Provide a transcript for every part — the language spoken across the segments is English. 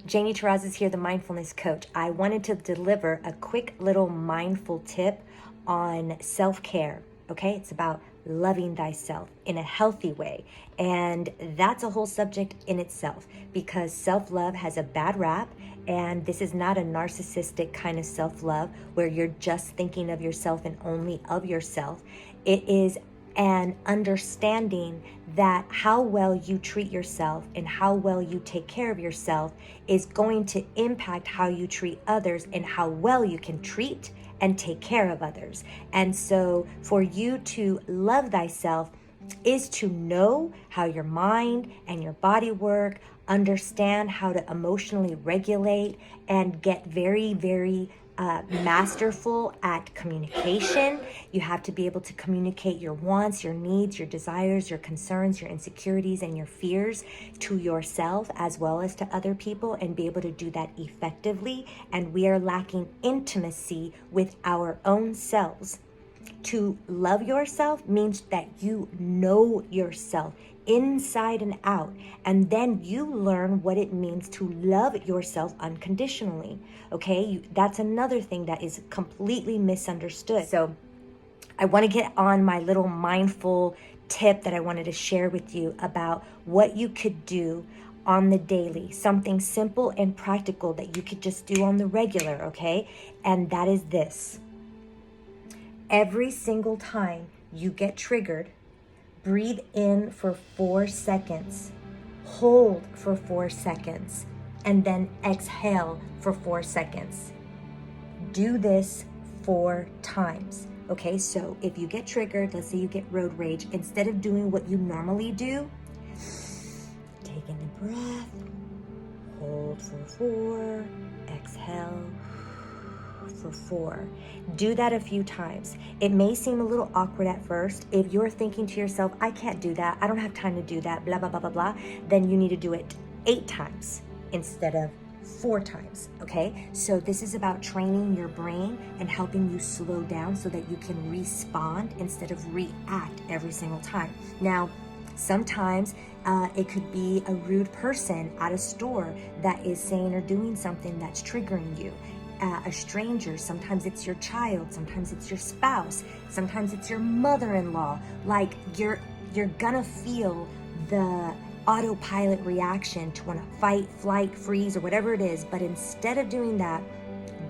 Janie is here, the Mindfulness Coach. I wanted to deliver a quick little mindful tip on self-care, okay? It's about loving thyself in a healthy way. And that's a whole subject in itself because self-love has a bad rap, and this is not a narcissistic kind of self-love where you're just thinking of yourself and only of yourself. It is an understanding that how well you treat yourself and how well you take care of yourself is going to impact how you treat others and how well you can treat and take care of others. And so for you to love thyself is to know how your mind and your body work, understand how to emotionally regulate, and get very, very masterful at communication. You have to be able to communicate your wants, your needs, your desires, your concerns, your insecurities, and your fears to yourself as well as to other people, and be able to do that effectively. And we are lacking intimacy with our own selves. To love yourself means that you know yourself inside and out, and then you learn what it means to love yourself unconditionally. Okay, that's another thing that is completely misunderstood. So I want to get on my little mindful tip that I wanted to share with you about what you could do on the daily, something simple and practical that you could just do on the regular, okay? And that is this. Every single time you get triggered, breathe in for 4 seconds, hold for 4 seconds, and then exhale for 4 seconds. Do this 4 times. Okay, so if you get triggered, let's say you get road rage, instead of doing what you normally do, take in a breath, hold for 4, exhale for 4. Do that a few times. It may seem a little awkward at first. If you're thinking to yourself, I can't do that, I don't have time to do that, blah, blah, blah, blah, blah, then you need to do it 8 times instead of 4 times, okay? So this is about training your brain and helping you slow down so that you can respond instead of react every single time. Now, sometimes it could be a rude person at a store that is saying or doing something that's triggering you. A stranger, sometimes it's your child, sometimes it's your spouse, sometimes it's your mother-in-law. Like you're gonna feel the autopilot reaction to want to fight, flight, freeze, or whatever it is. But instead of doing that,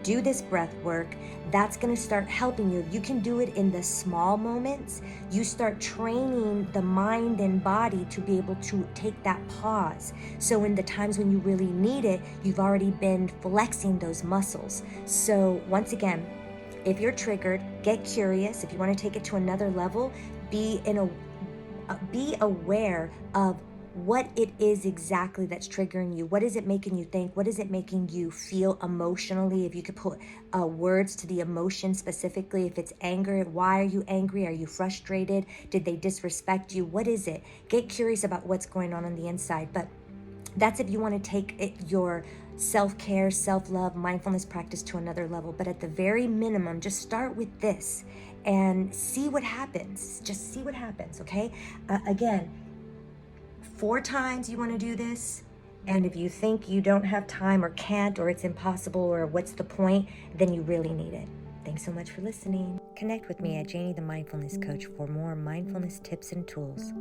do this breath work. That's going to start helping you. You can do it in the small moments. You start training the mind and body to be able to take that pause. So in the times when you really need it, you've already been flexing those muscles. So once again, if you're triggered, get curious. If you want to take it to another level, be aware of what it is exactly that's triggering you. What is it making you think? What is it making you feel emotionally? If you could put words to the emotion specifically, if it's anger, why are you angry? Are you frustrated? Did they disrespect you? What is it? Get curious about what's going on the inside. But that's if you want to take your self-care, self-love, mindfulness practice to another level. But at the very minimum, just start with this and see what happens. Just see what happens, okay? Again, 4 times you want to do this, and if you think you don't have time or can't or it's impossible or what's the point, then you really need it. Thanks so much for listening. Connect with me at Janie the Mindfulness Coach for more mindfulness tips and tools.